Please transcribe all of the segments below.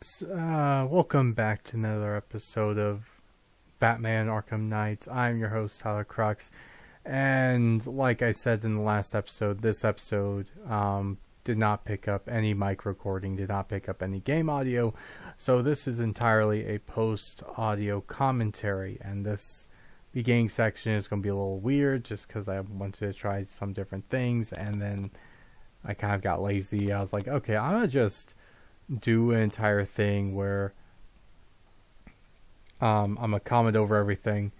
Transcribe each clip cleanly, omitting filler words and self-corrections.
Welcome back to another episode of Batman Arkham Knight. I'm your host, Tyler Crux. And like I said in the last episode, this episode did not pick up any mic recording, did not pick up any game audio. So this is entirely a post-audio commentary. And this beginning section is going to be a little weird just because I wanted to try some different things. And then I kind of got lazy. I was like, okay, I'm going to just do an entire thing where I'm gonna comment over everything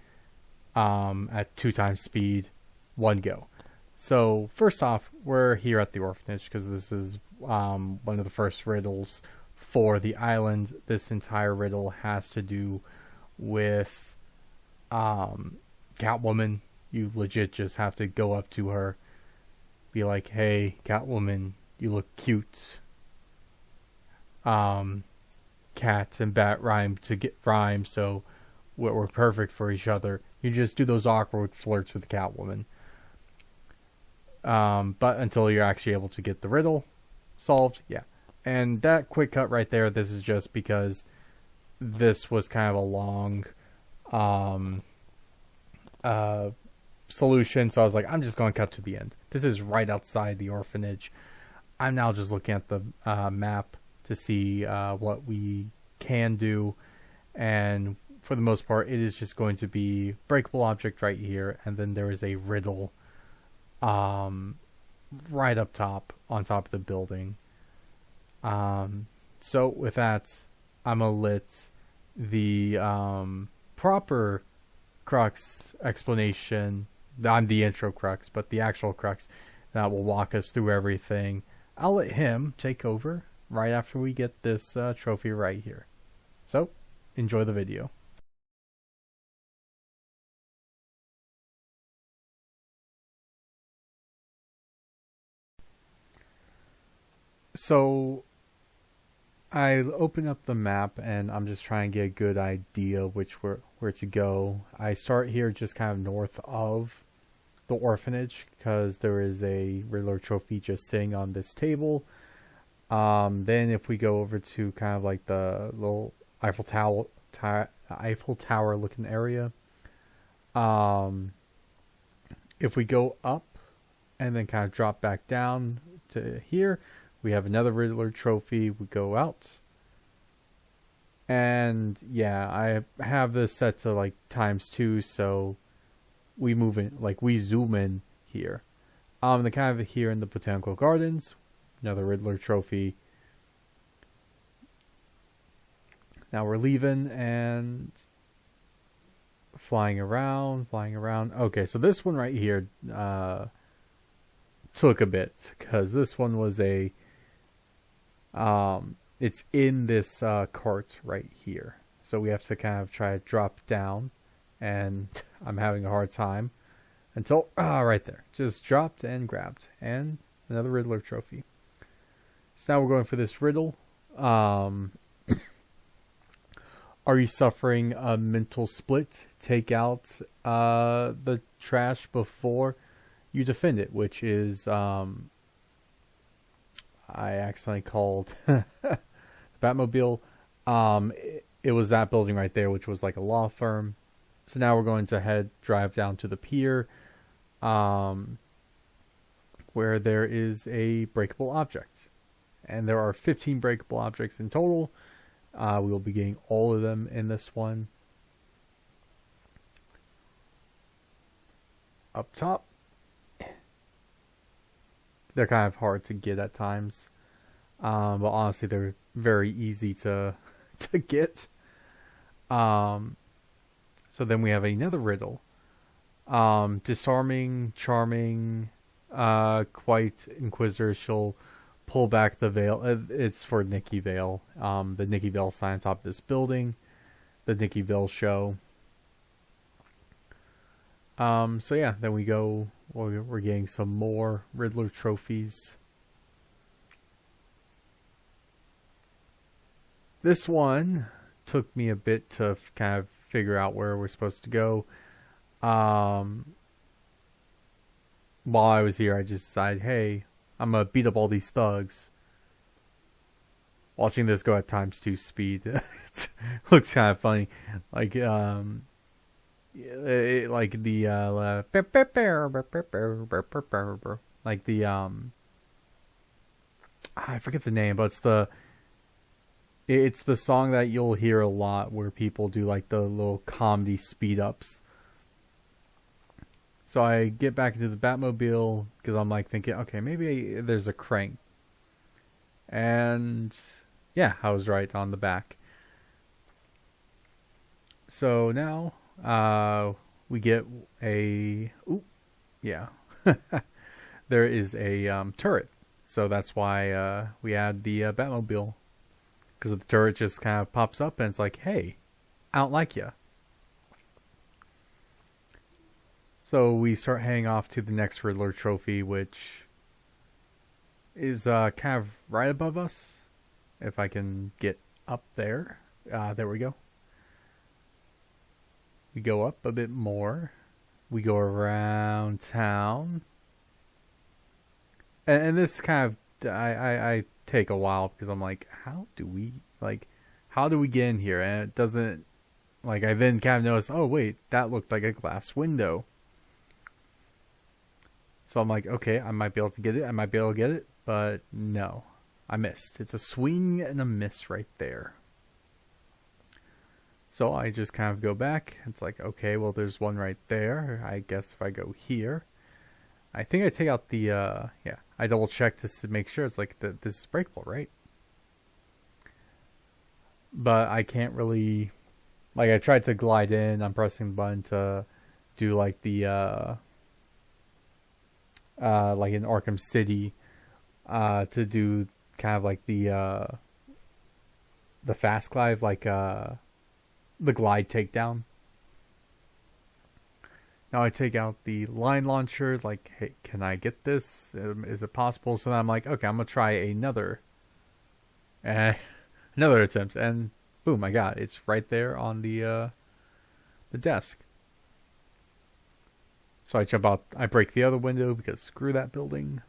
at 2 times speed, one go. So first off, we're here at the orphanage because this is one of the first riddles for the island. This entire riddle has to do with Catwoman. You legit just have to go up to her, be like, "Hey, Catwoman, you look cute." Cat and bat rhyme to get rhyme, so we're perfect for each other. You just do those awkward flirts with Catwoman. But until you're actually able to get the riddle solved, yeah. And that quick cut right there, this is just because this was kind of a long solution, so I was like, I'm just going to cut to the end. This is right outside the orphanage. I'm now just looking at the map to see what we can do, and for the most part it is just going to be breakable object right here, and then there is a riddle right up top on top of the building. So with that, I'm gonna let the proper Crux explanation, I'm the intro Crux, but the actual Crux that will walk us through everything, I'll let him take over right after we get this trophy right here. So, enjoy the video. So, I open up the map and I'm just trying to get a good idea where to go. I start here just kind of north of the orphanage because there is a Riddler trophy just sitting on this table. Then if we go over to kind of like the little Eiffel Tower looking area, if we go up and then kind of drop back down to here, we have another Riddler trophy. We go out, and yeah, I have this set to like ×2, so we move in, like we zoom in here. The kind of here in the Botanical Gardens, another Riddler trophy. Now we're leaving and flying around. Okay, so this one right here took a bit because this one was a it's in this cart right here. So we have to kind of try to drop down, and I'm having a hard time until right there. Just dropped and grabbed, and another Riddler trophy. So now we're going for this riddle. Are you suffering a mental split? Take out the trash before you defend it, which is I accidentally called the Batmobile. It was that building right there, which was like a law firm. So now we're going to drive down to the pier, where there is a breakable object. And there are 15 breakable objects in total. We will be getting all of them in this one. Up top, they're kind of hard to get at times, but honestly, they're very easy to get. So then we have another riddle. Disarming, charming, quite inquisitor. She'll pull back the veil. It's for Nikki Vale. The Nikki Vale sign on top of this building. The Nikki Vale show. So yeah, then we go. We're getting some more Riddler trophies. This one took me a bit to kind of figure out where we're supposed to go. While I was here, I just decided, hey, I'm gonna beat up all these thugs. watching this go at times 2 speed, it looks kind of funny. Like like the like the I forget the name, but it's the song that you'll hear a lot where people do like the little comedy speed ups. So I get back into the Batmobile because I'm like thinking, okay, maybe there's a crank. And yeah, I was right on the back. So now we get a... Ooh, yeah. There is a turret. So that's why we add the Batmobile. Because the turret just kind of pops up and it's like, hey, I don't like ya. So we start heading off to the next Riddler trophy, which is kind of right above us. If I can get up there. There we go. We go up a bit more. We go around town. And this kind of... I take a while because I'm like, how do we get in here? And it doesn't... Like, I then kind of notice, oh, wait, that looked like a glass window. So I'm like, okay, I might be able to get it. But no, I missed. It's a swing and a miss right there. So I just kind of go back. It's like, okay, well, there's one right there. I guess if I go here, I think I take out the, I double check this to make sure. It's like, this is breakable, right? But I can't really, like, I tried to glide in. I'm pressing the button to do like the, like in Arkham City, to do kind of like the fast glide, like the glide takedown. Now I take out the line launcher, like, hey, can I get this? Is it possible? So then I'm like, okay, I'm gonna try another attempt, and boom, I got it. It's right there on the desk. So I jump out, I break the other window because screw that building.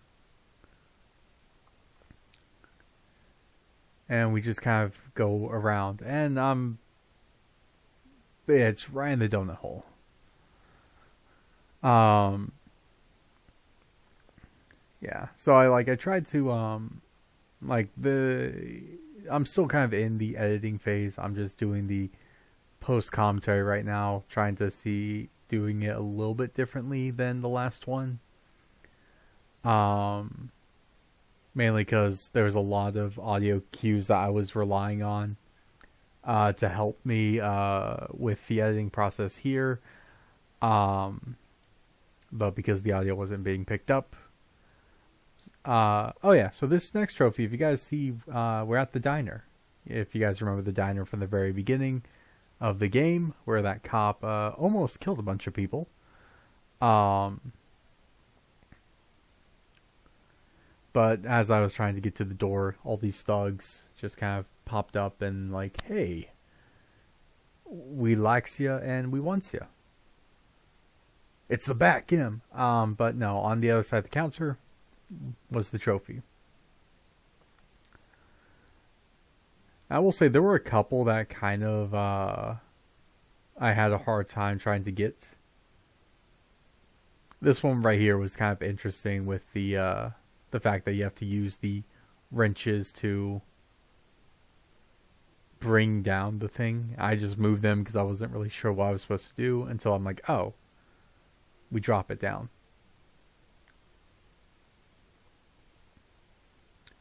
And we just kind of go around. And it's right in the donut hole. Yeah. So I tried to, I'm still kind of in the editing phase. I'm just doing the post commentary right now, trying to see, doing it a little bit differently than the last one. Mainly because there's a lot of audio cues that I was relying on to help me with the editing process here. But because the audio wasn't being picked up. Oh yeah, so this next trophy, if you guys see, we're at the diner. If you guys remember the diner from the very beginning of the game, where that cop almost killed a bunch of people. But as I was trying to get to the door, all these thugs just kind of popped up and like, hey, we likes ya and we wants ya. It's the Bat, get him. But no, on the other side of the counter was the trophy. I will say there were a couple that kind of I had a hard time trying to get. This one right here was kind of interesting with the fact that you have to use the wrenches to bring down the thing. I just moved them because I wasn't really sure what I was supposed to do until I'm like, oh, we drop it down.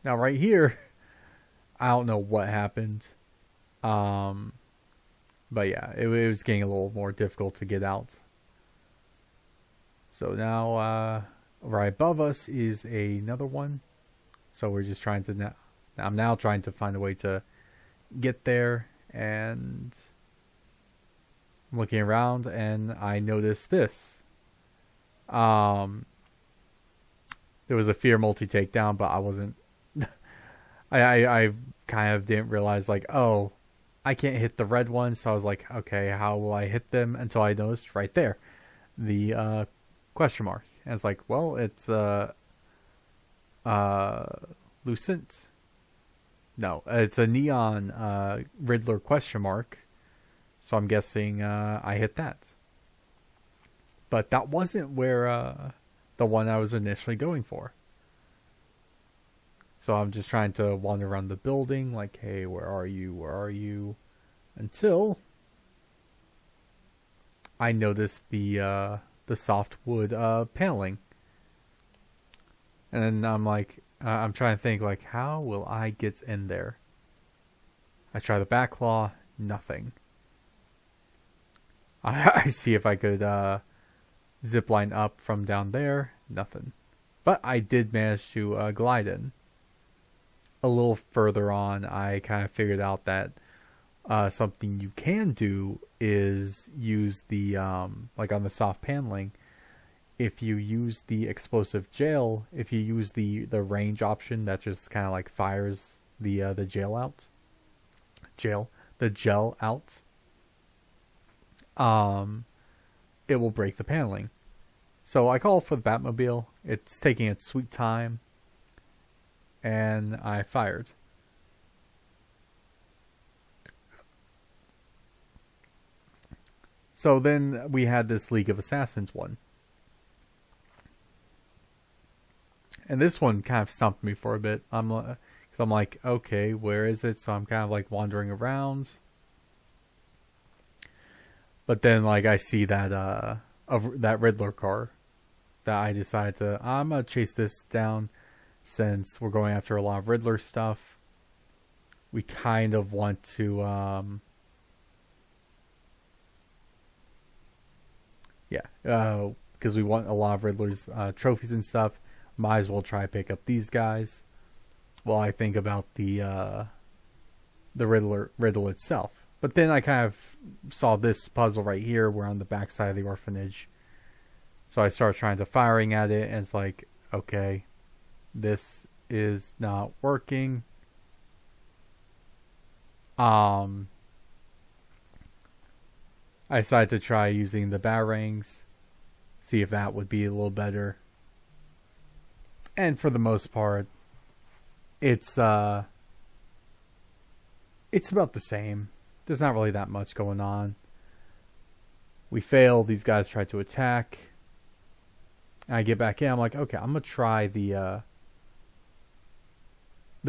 Now right here, I don't know what happened. But yeah, it was getting a little more difficult to get out. So now, right above us is another one. So we're just trying to... I'm now trying to find a way to get there. And I'm looking around and I noticed this. There was a fear multi-takedown, but I wasn't... I kind of didn't realize, like, oh, I can't hit the red one. So I was like, okay, how will I hit them? Until I noticed right there the question mark. And it's like, well, it's Lucent. No, it's a neon Riddler question mark. So I'm guessing I hit that. But that wasn't where the one I was initially going for. So I'm just trying to wander around the building, like, hey, where are you? Where are you? Until I noticed the softwood paneling. And then I'm like, I'm trying to think, like, how will I get in there? I try the back claw, nothing. I see if I could zip line up from down there, nothing. But I did manage to glide in. A little further on, I kind of figured out that something you can do is use the, like on the soft paneling, if you use the explosive gel, if you use the range option that just kind of like fires the gel out, the gel out, it will break the paneling. So I call for the Batmobile. It's taking its sweet time, and I fired. So then we had this League of Assassins one. And this one kind of stumped me for a bit. I'm like, okay, where is it? So I'm kind of like wandering around. But then like I see that that Riddler car that I decided I'm gonna chase this down since we're going after a lot of Riddler stuff. We kind of want to because we want a lot of Riddler's trophies and stuff. Might as well try to pick up these guys while I think about the Riddler itself. But then I kind of saw this puzzle right here. We're on the backside of the orphanage. So I started trying to firing at it, and it's like, okay, this is not working. I decided to try using the batarangs, see if that would be a little better. And for the most part, it's about the same. There's not really that much going on. We fail. These guys try to attack. And I get back in. I'm like, okay, I'm gonna try the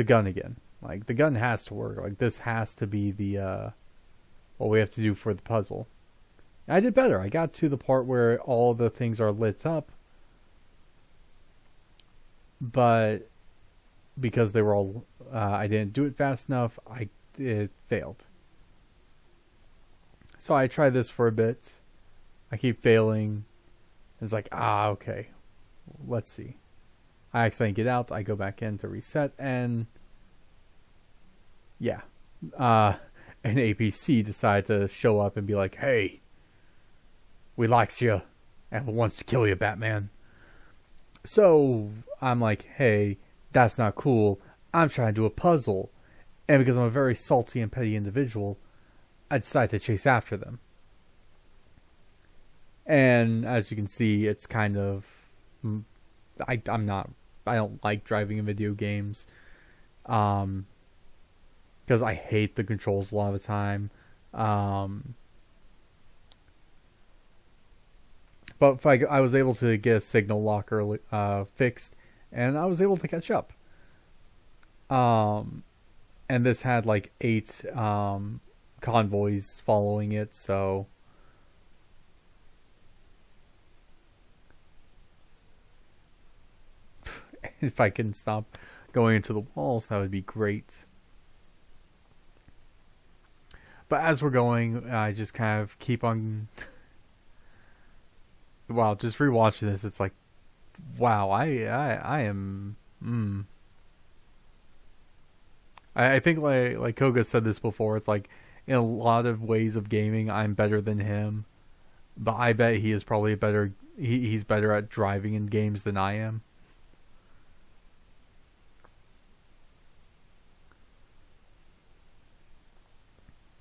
gun again. Like the gun has to work. Like this has to be the what we have to do for the puzzle. And I did better. I got to the part where all the things are lit up. But because they were all, I didn't do it fast enough, it failed. So I tried this for a bit. I keep failing. It's like, okay, let's see. I accidentally get out. I go back in to reset, and yeah, an APC decided to show up and be like, "Hey, we likes you, and wants to kill you, Batman." So I'm like, hey, that's not cool. I'm trying to do a puzzle. And because I'm a very salty and petty individual, I decided to chase after them. And as you can see, it's kind of... I don't like driving in video games. Because I hate the controls a lot of the time. But if I was able to get a signal locker fixed, and I was able to catch up. And this had like 8 convoys following it, so if I can stop going into the walls, that would be great. But as we're going, I just kind of keep on... Wow, just rewatching this, it's like, wow, I am... I think like Kogha said this before, it's like, in a lot of ways of gaming, I'm better than him. But I bet he is probably he's better at driving in games than I am.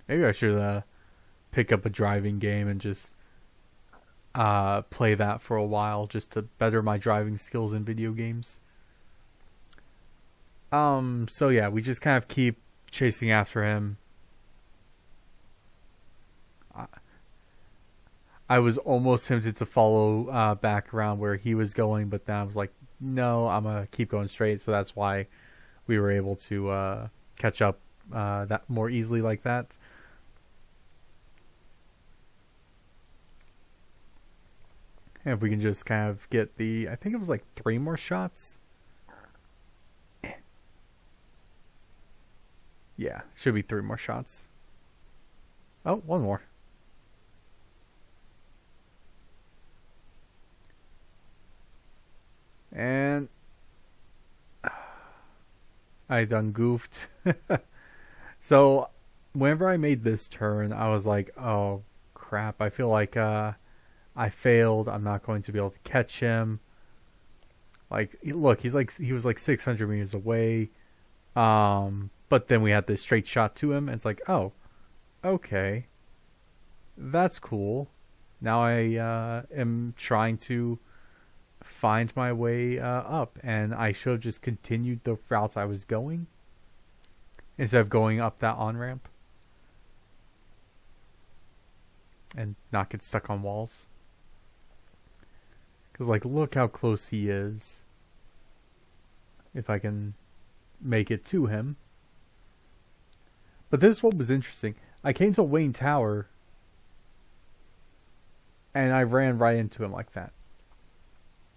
Maybe I should pick up a driving game and just play that for a while just to better my driving skills in video games. So yeah, we just kind of keep chasing after him. I was almost tempted to follow back around where he was going, but then I was like, no, I'm gonna keep going straight. So that's why we were able to catch up that more easily like that. And if we can just kind of get I think it was like 3 more shots. Yeah, should be 3 more shots. Oh, 1 more. And I done goofed. So whenever I made this turn, I was like, oh crap, I feel like I failed. I'm not going to be able to catch him. Like, look, he was like 600 meters away. But then we had this straight shot to him, and it's like, oh, okay, that's cool. Now I am trying to find my way up, and I should have just continued the routes I was going instead of going up that on ramp and not get stuck on walls. Because, like, look how close he is. If I can make it to him. But this is what was interesting. I came to Wayne Tower and I ran right into him like that.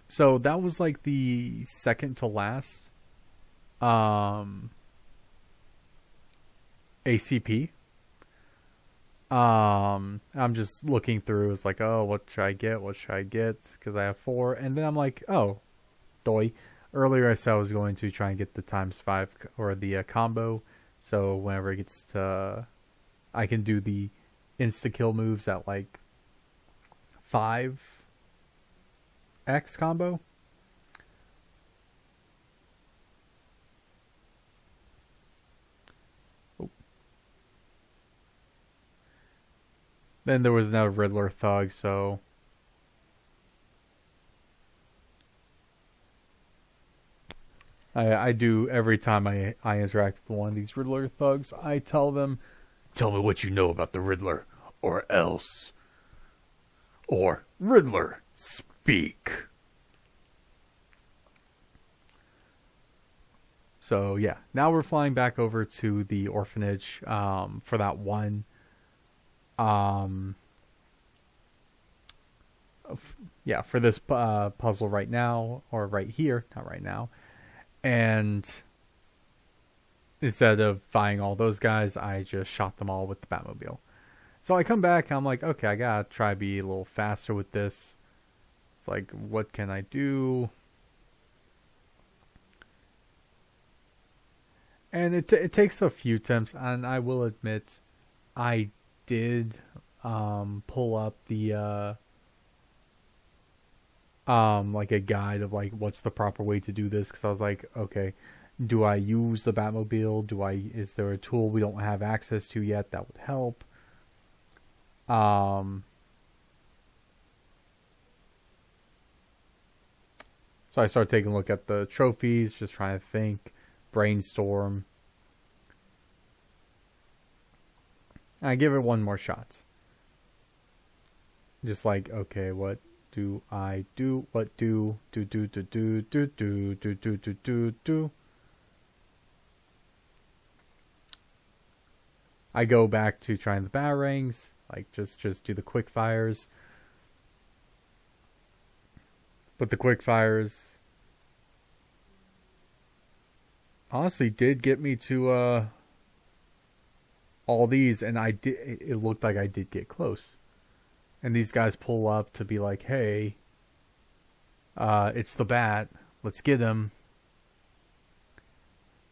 So that was like the second to last ACP. I'm just looking through. It's like, oh, what should I get? What should I get? Because I have 4. And then I'm like, oh, doy. Earlier I said I was going to try and get the ×5 or the combo. So whenever it gets to... I can do the insta-kill moves at like 5x combo. Oh. Then there was no Riddler thug, so... I do every time I interact with one of these Riddler thugs, I tell them, tell me what you know about the Riddler, or else. Or, Riddler, speak. So, yeah. Now we're flying back over to the orphanage for that one. Yeah, for this puzzle right now, or right here, not right now. And instead of fighting all those guys, I just shot them all with the Batmobile. So I come back, and I'm like, okay, I gotta try to be a little faster with this. It's like, what can I do? And it takes a few attempts, and I will admit, I did pull up the like a guide of like what's the proper way to do this, because I was like, okay, do I use the Batmobile? Is there a tool we don't have access to yet that would help? So I started taking a look at the trophies, just trying to think, brainstorm. And I give it one more shot. Just like, okay, what do I do? What do I go back to trying the batarangs, like just do the quick fires. But the quick fires honestly did get me to all these, and it looked like I did get close. And these guys pull up to be like, hey, it's the Bat. Let's get him.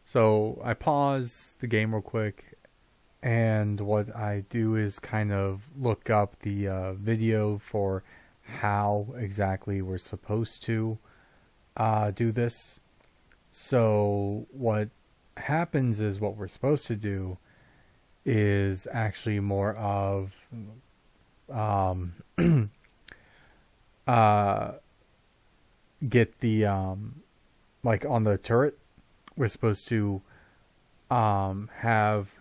So I pause the game real quick. And what I do is kind of look up the video for how exactly we're supposed to do this. So what happens is what we're supposed to do is actually more of... get the like on the turret we're supposed to have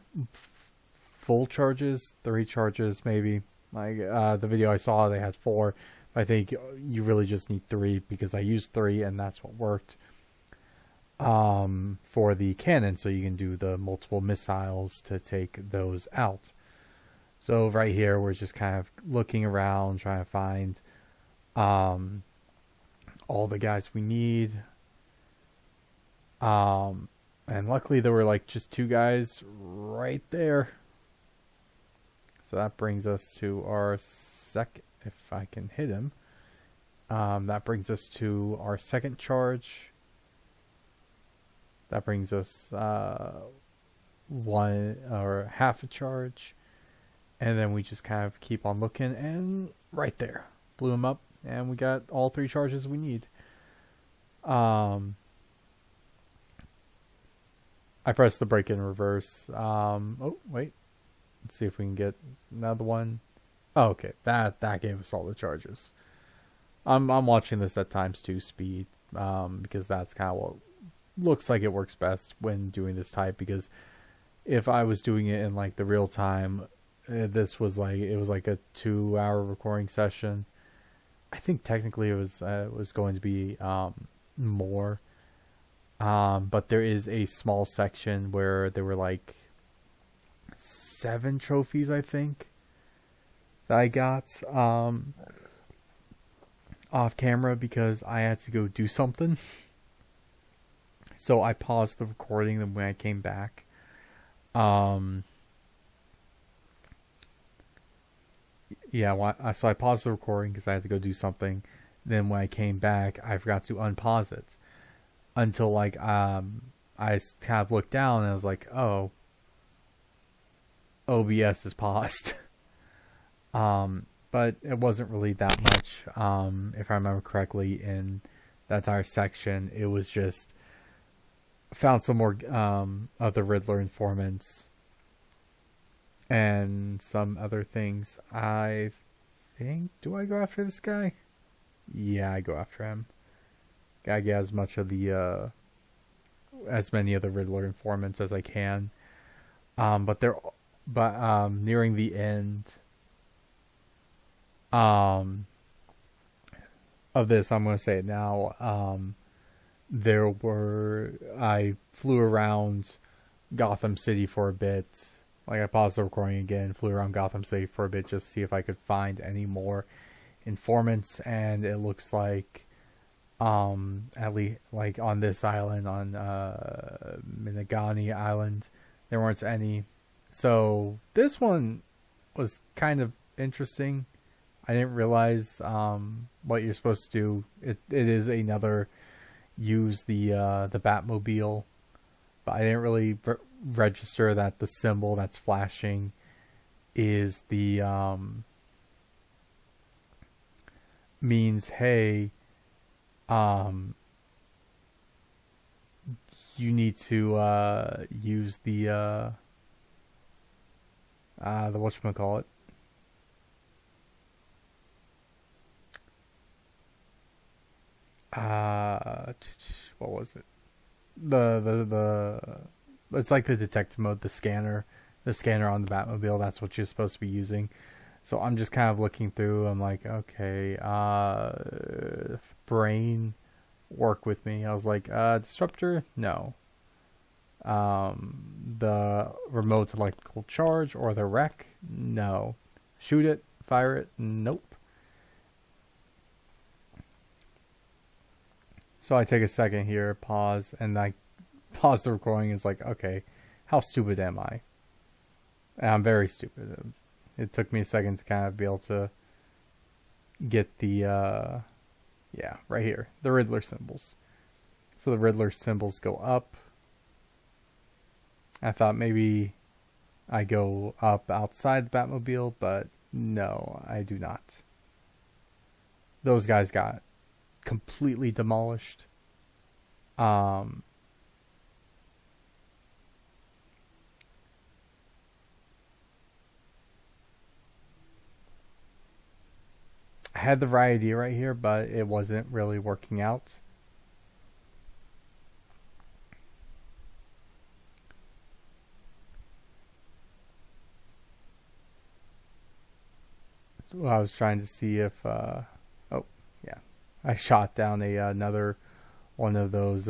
full charges, 3 charges maybe. Like the video I saw, they had 4. I think you really just need 3 because I used 3 and that's what worked for the cannon, so you can do the multiple missiles to take those out. So right here we're just kind of looking around trying to find all the guys we need. And luckily there were like just 2 guys right there. So that brings us to our second, if I can hit him. That brings us to our second charge. That brings us 1 or half a charge. And then we just kind of keep on looking, and right there, blew him up, and we got all 3 charges we need. I pressed the brake in reverse. Oh, wait. Let's see if we can get another one. Oh, okay. That gave us all the charges. I'm watching this at ×2 speed, because that's kind of what looks like it works best when doing this type, because if I was doing it in like the real time, this was like, it was like a 2-hour recording session. I think technically it was going to be more. But there is a small section where there were like 7 trophies, I think, that I got off camera because I had to go do something. So I paused the recording, and when I came back, so I paused the recording because I had to go do something. Then when I came back, I forgot to unpause it until like I kind of looked down and I was like, oh, OBS is paused. But it wasn't really that much. If I remember correctly, in that entire section, it was just found some more other Riddler informants and some other things. I think, do I go after this guy? Yeah, I go after him. Gotta get as much of the as many of the Riddler informants as I can. But nearing the end of this, I'm gonna say it now. I flew around Gotham City for a bit. Like, I paused the recording again, flew around Gotham City for a bit just to see if I could find any more informants, and it looks like at least like on this island, on Miagani Island, there weren't any. So this one was kind of interesting. I didn't realize what you're supposed to do. It is another use the Batmobile, but I didn't really register that the symbol that's flashing is the means, hey, you need to use the whatchamacallit, what was it? The it's like the detective mode, the scanner on the Batmobile. That's what you're supposed to be using. So I'm just kind of looking through. I'm like, okay, brain, work with me. I was like, disruptor, no. The remote electrical charge or the wreck, no. Shoot it, fire it, nope. So I take a second here, pause, and I pause the recording. It's like, okay, how stupid am I? And I'm very stupid. It took me a second to kind of be able to get the, right here, the Riddler symbols. So the Riddler symbols go up. I thought maybe I go up outside the Batmobile, but no, I do not. Those guys got completely demolished. I had the right idea right here, but it wasn't really working out. I was trying to see if oh yeah, I shot down another one of those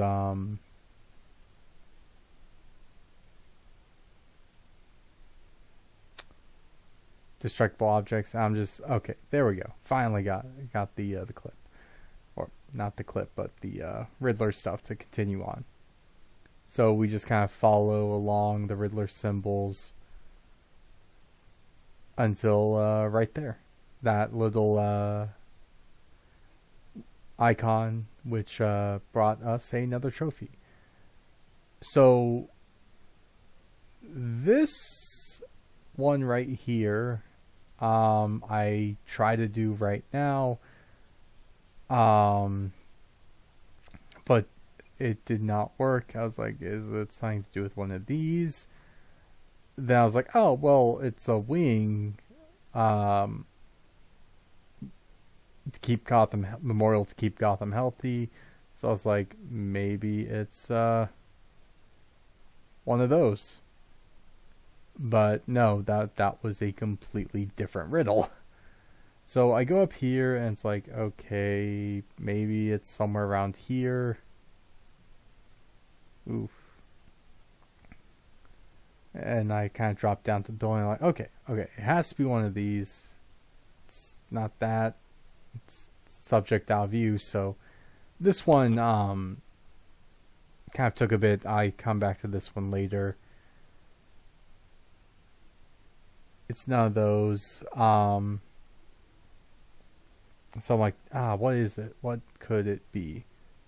destructible objects. I'm just okay. There we go. Finally got the clip, or not the clip, but the Riddler stuff to continue on. So we just kind of follow along the Riddler symbols until right there, that little icon, which brought us another trophy. So this one right here, I try to do right now, but it did not work. I was like, is it something to do with one of these? Then I was like, oh, well, it's a wing, to keep Gotham, memorial to keep Gotham healthy. So I was like, maybe it's one of those. But no, that was a completely different riddle. So I go up here and it's like, okay, maybe it's somewhere around here. Oof. And I kind of drop down to the building like, okay, it has to be one of these. It's not that. It's subject out of view. So this one kind of took a bit. I come back to this one later. It's none of those. So I'm like, what is it? What could it be?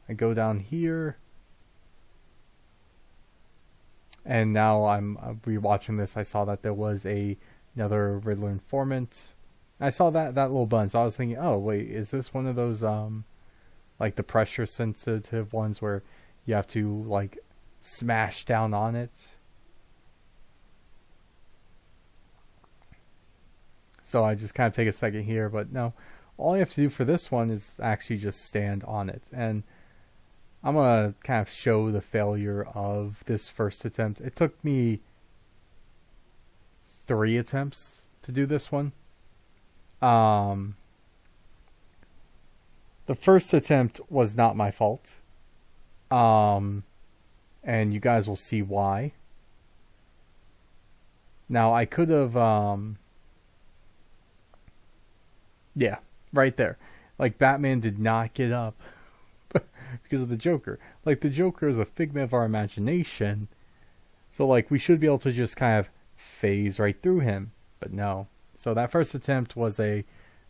I go down here. And now I'm rewatching this. I saw that there was another Riddler informant. I saw that little button. So I was thinking, oh, wait, is this one of those, like the pressure sensitive ones where you have to, like, smash down on it? So I just kind of take a second here, but no. All you have to do for this one is actually just stand on it. And I'm going to kind of show the failure of this first attempt. It took me 3 attempts to do this one. The first attempt was not my fault. And you guys will see why. Now, I could have... yeah, right there. Like, Batman did not get up because of the Joker. Like, the Joker is a figment of our imagination. So, like, we should be able to just kind of phase right through him. But no. So that first attempt was a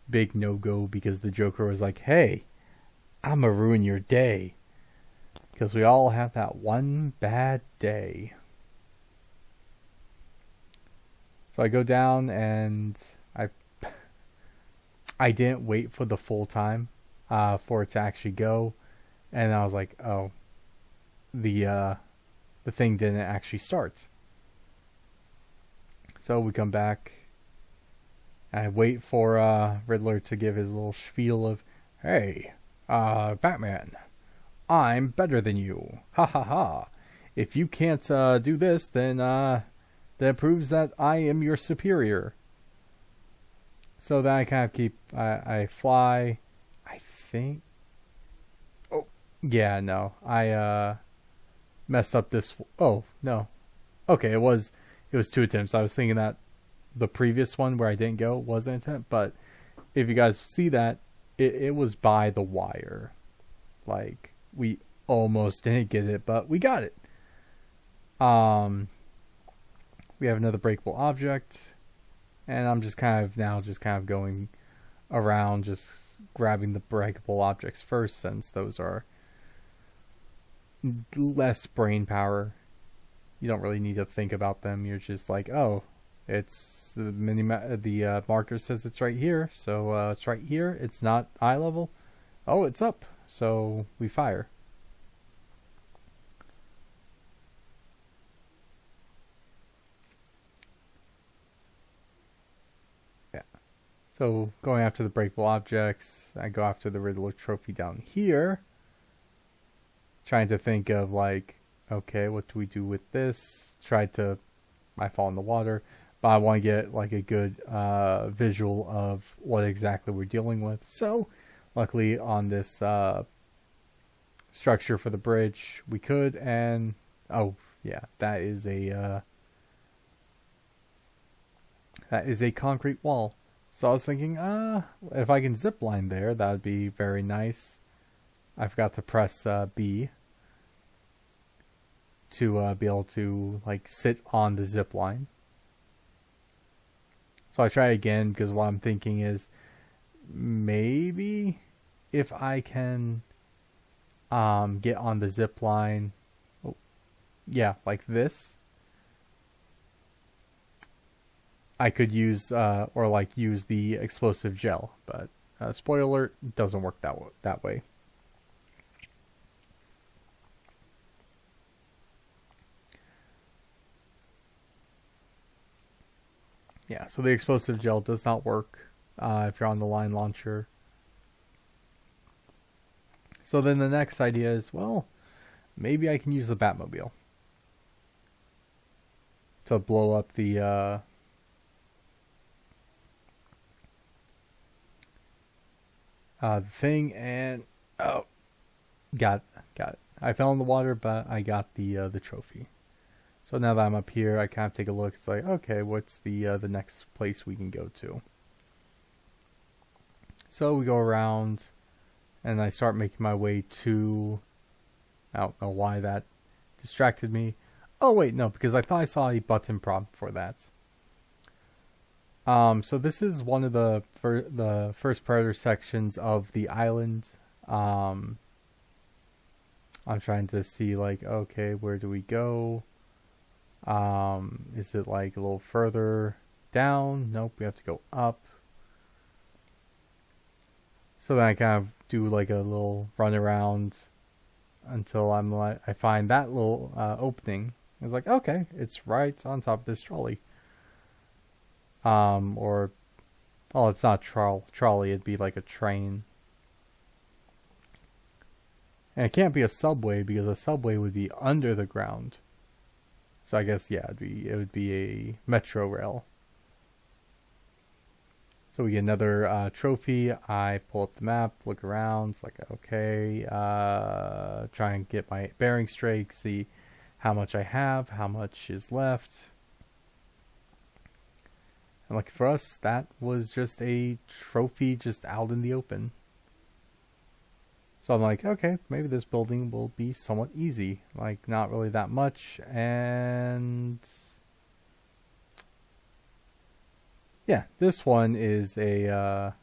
big no-go because the Joker was like, hey, I'm gonna ruin your day. Because we all have that one bad day. So I go down and I didn't wait for the full time for it to actually go. And I was like, oh, the thing didn't actually start. So we come back. I wait for Riddler to give his little spiel of, hey, Batman, I'm better than you. Ha ha ha. If you can't do this, then that proves that I am your superior. So then I kind of keep, I fly, I think. Oh, yeah, no. I messed up this. Oh, no. Okay, it was 2 attempts. I was thinking that the previous one where I didn't go was an attempt, but if you guys see that, it was by the wire. Like, we almost didn't get it, but we got it. We have another breakable object, and I'm just kind of going around, just grabbing the breakable objects first, since those are less brain power. You don't really need to think about them. You're just like, oh, it's the marker says it's right here, so it's right here. It's not eye level. Oh, it's up. So we fire. Yeah. So going after the breakable objects, I go after the Riddler trophy down here. Trying to think of like, okay, what do we do with this? I fall in the water. but I want to get like a good visual of what exactly we're dealing with. So luckily on this structure for the bridge we could, and oh yeah, that is a concrete wall. So I was thinking, if I can zip line there, that would be very nice. I forgot to press B to be able to like sit on the zip line. So I try again, because what I'm thinking is maybe if I can get on the zip line, yeah, like this, I could use use the explosive gel, but spoiler alert, it doesn't work that way. Yeah, so the explosive gel does not work if you're on the line launcher. So then the next idea is, well, maybe I can use the Batmobile to blow up the thing, and oh, got it. I fell in the water, but I got the trophy. So now that I'm up here, I kind of take a look. It's like, okay, what's the next place we can go to? So we go around, and I start making my way to... I don't know why that distracted me. Oh wait, no, because I thought I saw a button prompt for that. So this is one of the first Predator sections of the island. I'm trying to see, like, okay, where do we go? Is it like a little further down? Nope, we have to go up. So then I kind of do like a little run around until I find that little opening. It's like, okay, it's right on top of this trolley. Or, well, it's not trolley, it'd be like a train. And it can't be a subway, because a subway would be under the ground. So I guess, yeah, it would be a metro rail. So we get another trophy. I pull up the map, look around. It's like, okay, try and get my bearing straight, see how much I have, how much is left. And lucky for us, that was just a trophy just out in the open. So I'm like, okay, maybe this building will be somewhat easy. Like, not really that much. And yeah, this one is I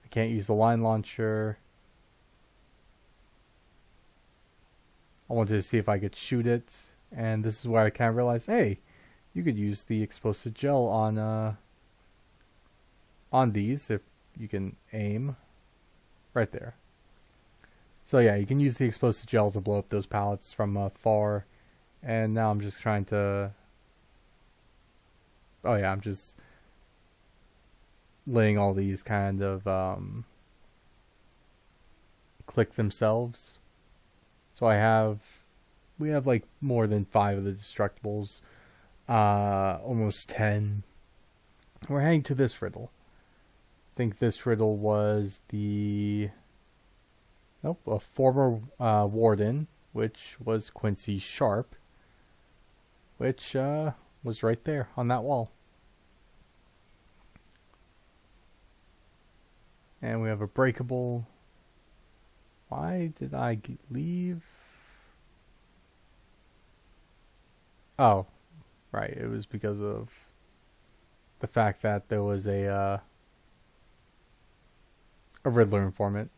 can't use the line launcher. I wanted to see if I could shoot it. And this is where I kind of realized, hey, you could use the explosive gel on these if you can aim. Right there. So yeah, you can use the explosive gel to blow up those pallets from far. And now I'm just trying to... Oh yeah, I'm just letting all these kind of click themselves. So we have like more than 5 of the destructibles. Almost 10. We're heading to this riddle. I think this riddle was a former warden, which was Quincy Sharp, which was right there on that wall. And we have a breakable. Why did I leave? Oh, right. It was because of the fact that there was a Riddler informant.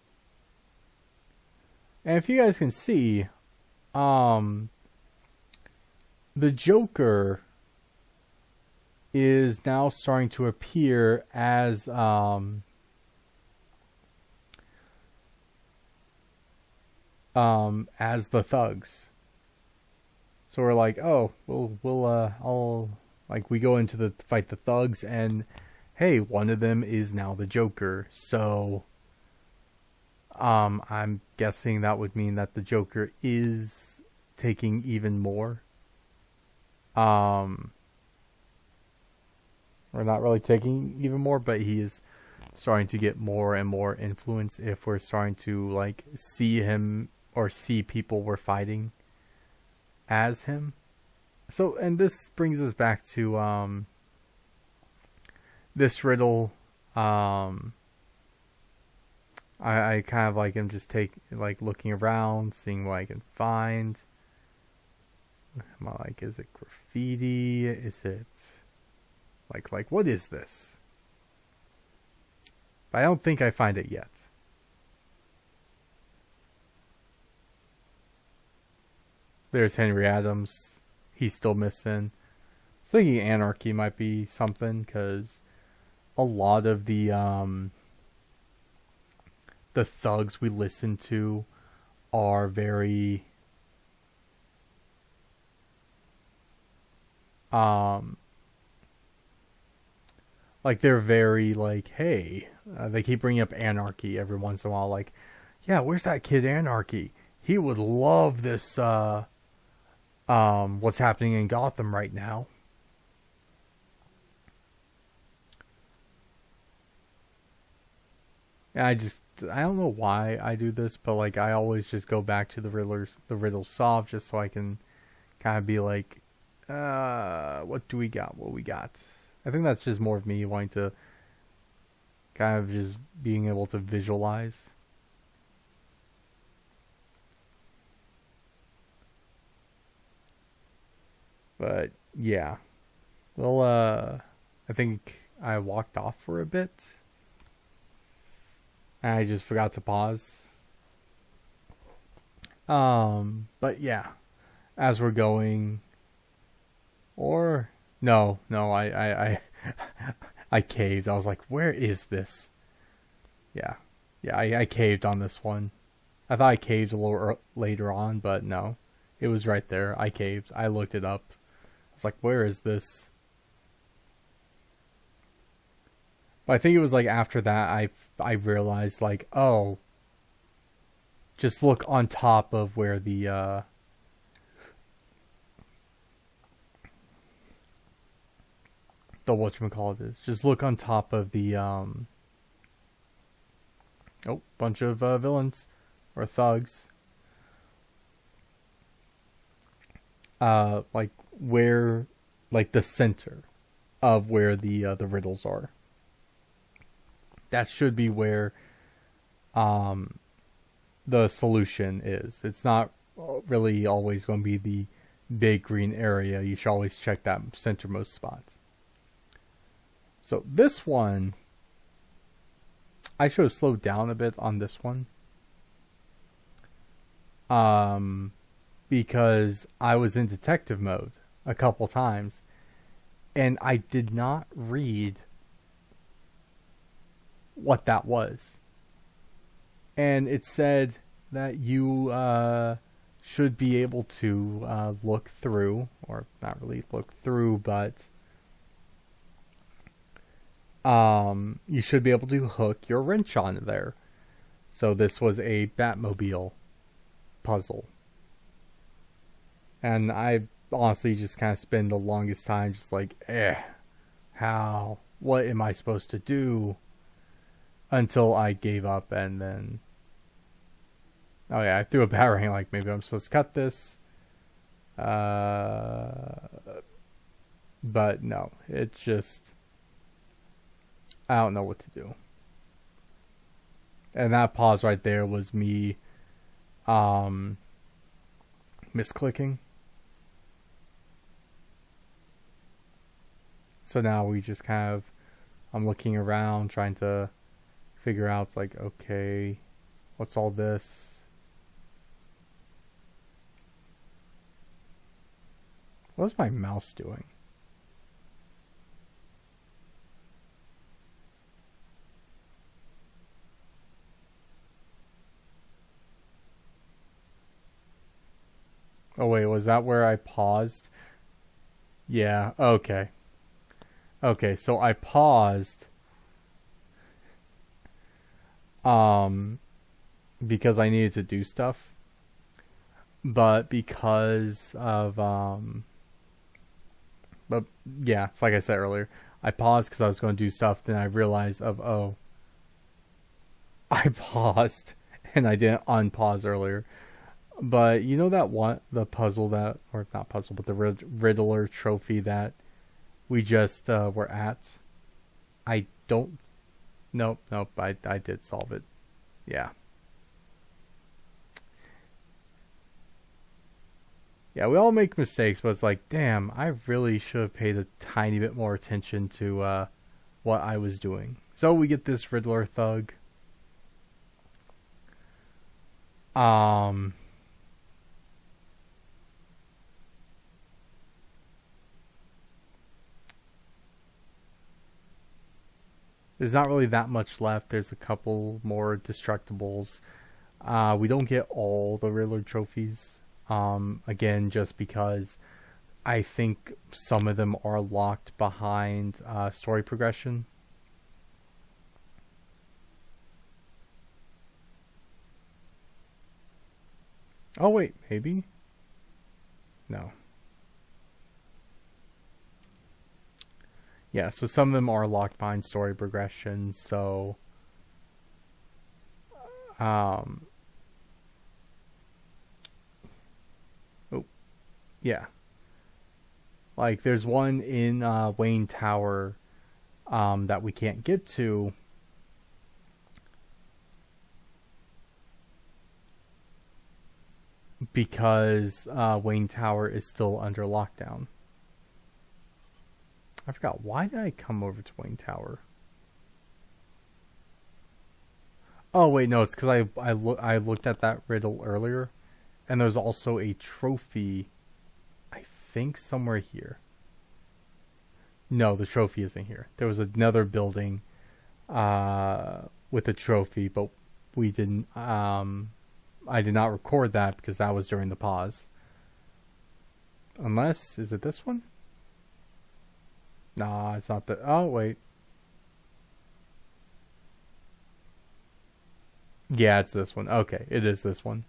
And if you guys can see, the Joker is now starting to appear as the thugs. So we're like, oh, I'll like, we go into the fight the thugs, and hey, one of them is now the Joker. So I'm guessing that would mean that the Joker is taking even more. We're not really taking even more, but he is starting to get more and more influence if we're starting to like see him or see people we're fighting as him. So, and this brings us back to this riddle. I kind of like him just looking around, seeing what I can find. Am I like, is it graffiti? Is it like what is this? But I don't think I find it yet. There's Henry Adams. He's still missing. I was thinking anarchy might be something, because a lot of the thugs we listen to are very like they're very like, hey, they keep bringing up anarchy every once in a while, like, yeah, where's that kid Anarchy? He would love this what's happening in Gotham right now. And I don't know why I do this, but like I always just go back to the riddle solved, just so I can kind of be like, what do we got? What we got? I think that's just more of me wanting to kind of just being able to visualize. But yeah. Well, I think I walked off for a bit. I just forgot to pause. But yeah, as we're going, or no, I caved. I was like, where is this? Yeah, I caved on this one. I thought I caved a little later on, but no, it was right there. I caved. I looked it up. I was like, where is this? But I think it was like after that I realized, like, oh, just look on top of where the whatchamacallit is. Just look on top of the bunch of villains or thugs. Like where, like the center of where the riddles are. That should be where the solution is. It's not really always going to be the big green area. You should always check that centermost spot. So this one, I should have slowed down a bit on this one. Because I was in detective mode a couple times, and I did not read what that was. And it said that you should be able to look through, or not really look through, but you should be able to hook your wrench on there. So this was a Batmobile puzzle. And I honestly just kind of spend the longest time just like, how? What am I supposed to do? Until I gave up, and then, oh yeah, I threw a batarang, like, maybe I'm supposed to cut this. But no, it's just, I don't know what to do. And that pause right there was me misclicking. So now we just kind of, I'm looking around trying to figure out, it's like, okay, what's all this? What's my mouse doing? Oh wait, was that where I paused? Yeah, okay. Okay, so I paused because I needed to do stuff. But because of But yeah, it's like I said earlier. I paused because I was going to do stuff. Then I realized I paused and I didn't unpause earlier. But you know that one, the puzzle that, or not puzzle, but the Riddler trophy that we just were at. I don't. Nope. I did solve it. Yeah. Yeah, we all make mistakes, but it's like, damn, I really should have paid a tiny bit more attention to what I was doing. So we get this Riddler thug. There's not really that much left. There's a couple more destructibles. We don't get all the Riddler trophies. Again, just because I think some of them are locked behind story progression. Oh wait, maybe? No. Yeah, so some of them are locked behind story progression, so um oh yeah. Like there's one in Wayne Tower that we can't get to because Wayne Tower is still under lockdown. I forgot, why did I come over to Wayne Tower? Oh wait, no, it's because I looked at that riddle earlier, and there's also a trophy, I think somewhere here. No, the trophy isn't here. There was another building with a trophy, but we didn't. I did not record that because that was during the pause. Unless, is it this one? Nah, it's not the. Oh wait. Yeah, it's this one. Okay, it is this one.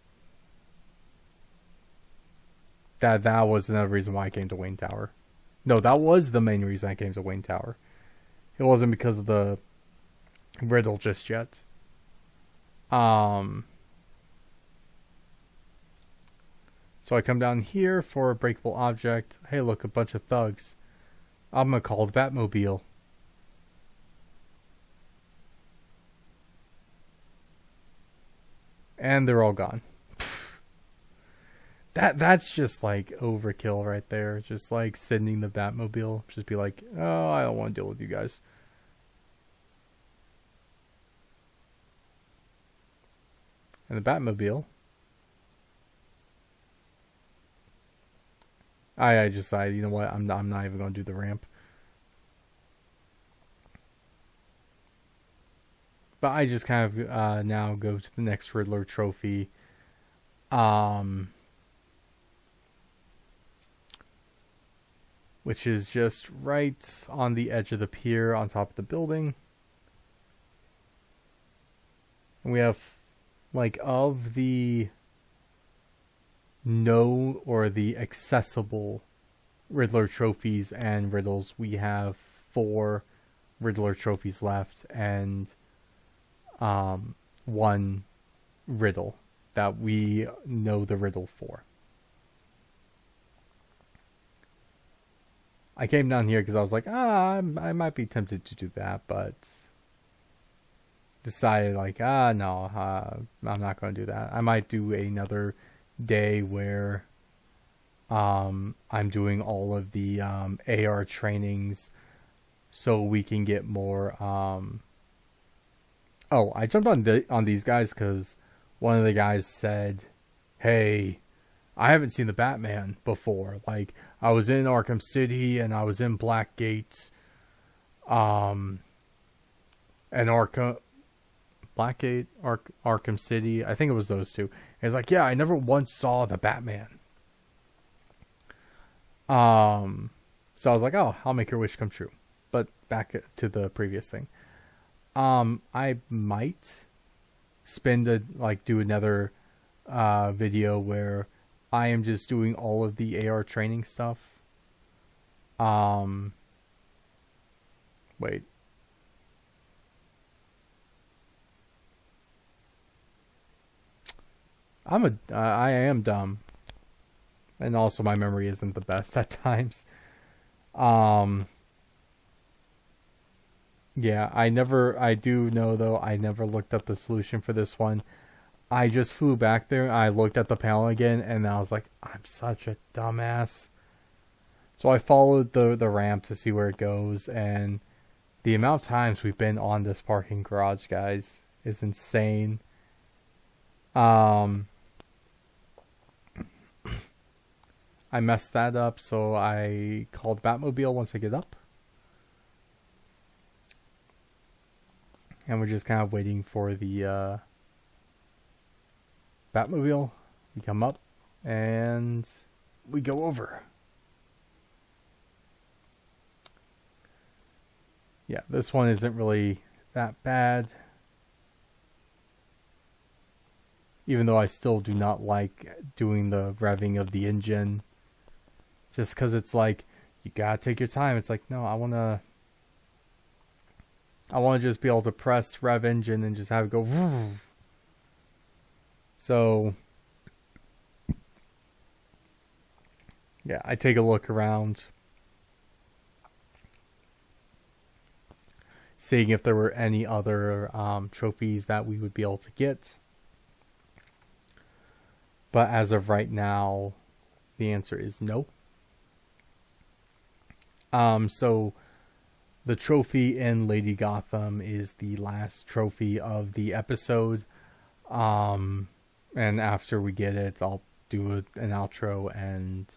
That was another reason why I came to Wayne Tower. No, that was the main reason I came to Wayne Tower. It wasn't because of the riddle just yet. So I come down here for a breakable object. Hey, look, a bunch of thugs. I'm gonna call the Batmobile. And they're all gone. That's just like overkill right there. Just like sending the Batmobile. Just be like, oh, I don't want to deal with you guys. And the Batmobile. I just decided, you know what? I'm not even going to do the ramp. But I just kind of now go to the next Riddler trophy. Which is just right on the edge of the pier on top of the building. And we have, like, of the known or the accessible Riddler trophies and riddles, we have 4 Riddler trophies left and 1 riddle that we know the riddle for. I came down here because I was like, I might be tempted to do that, but decided like, no, I'm not going to do that. I might do another day where I'm doing all of the AR trainings so we can get more. Oh, I jumped on these guys because one of the guys said, "Hey, I haven't seen the Batman before. Like, I was in Arkham City and I was in Blackgate, and Arkham City. I think it was those two." And he's like, "Yeah, I never once saw the Batman." So I was like, "Oh, I'll make your wish come true." But back to the previous thing. I might do another video where I am just doing all of the AR training stuff. Um, wait. I am dumb. And also my memory isn't the best at times. Um, yeah, I do know though, I never looked up the solution for this one. I just flew back there, I looked at the panel again, and I was like, I'm such a dumbass. So I followed the ramp to see where it goes, and the amount of times we've been on this parking garage, guys, is insane. Um, I messed that up, so I called Batmobile once I get up. And we're just kind of waiting for the Batmobile. We come up, and we go over. Yeah, this one isn't really that bad. Even though I still do not like doing the revving of the engine. Just because it's like, you gotta take your time. It's like, no, I wanna just be able to press rev engine and just have it go. So, yeah, I take a look around, seeing if there were any other trophies that we would be able to get. But as of right now, the answer is no. So the trophy in Lady Gotham is the last trophy of the episode. And after we get it, I'll do an outro, and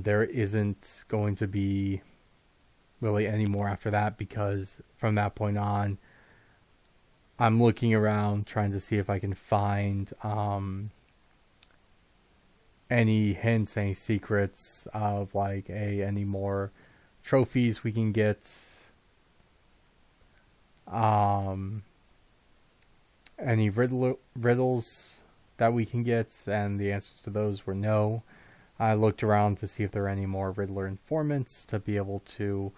there isn't going to be really any more after that, because from that point on, I'm looking around trying to see if I can find any hints, any secrets of like any more trophies we can get. Any riddles that we can get, and the answers to those were no. I looked around to see if there are any more Riddler informants to be able to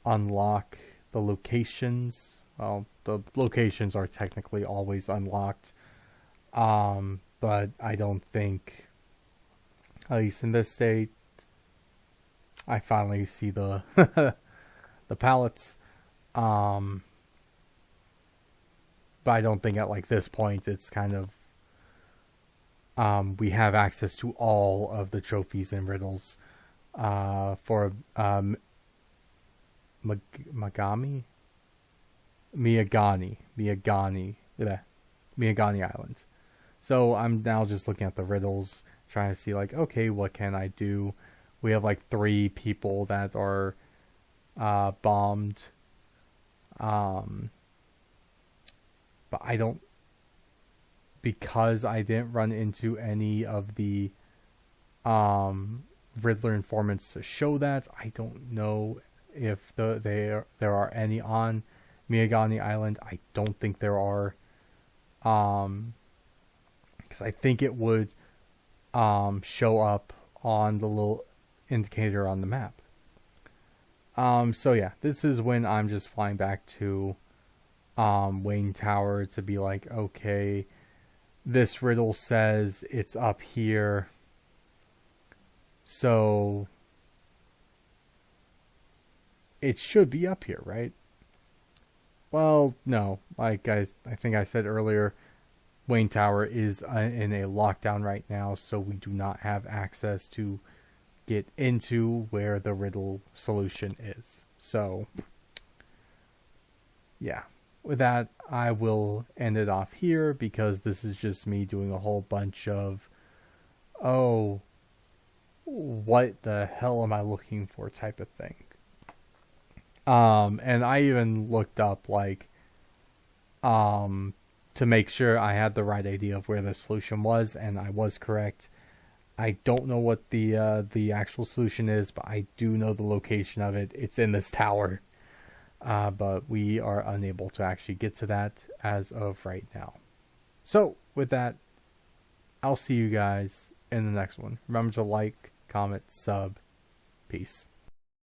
unlock the locations. Well, the locations are technically always unlocked. But I don't think, at least in this state, I finally see the the pallets. But I don't think at like this point it's kind of we have access to all of the trophies and riddles for Miagani Island. So I'm now just looking at the riddles, trying to see like, okay, what can I do? We have like 3 people that are bombed. But I don't, because I didn't run into any of the Riddler informants to show that, I don't know if there are any on Miagani Island. I don't think there are, because I think it would show up on the little indicator on the map. So yeah, this is when I'm just flying back to Wayne Tower to be like, okay, this riddle says it's up here, so it should be up here, right? Well, no, like I think I said earlier, Wayne Tower is in a lockdown right now, so we do not have access to get into where the riddle solution is. So yeah, with that, I will end it off here, because this is just me doing a whole bunch of, oh, what the hell am I looking for type of thing. And I even looked up like to make sure I had the right idea of where the solution was, and I was correct. I don't know what the actual solution is, but I do know the location of it. It's in this tower. But we are unable to actually get to that as of right now. So, with that, I'll see you guys in the next one. Remember to like, comment, sub, Peace.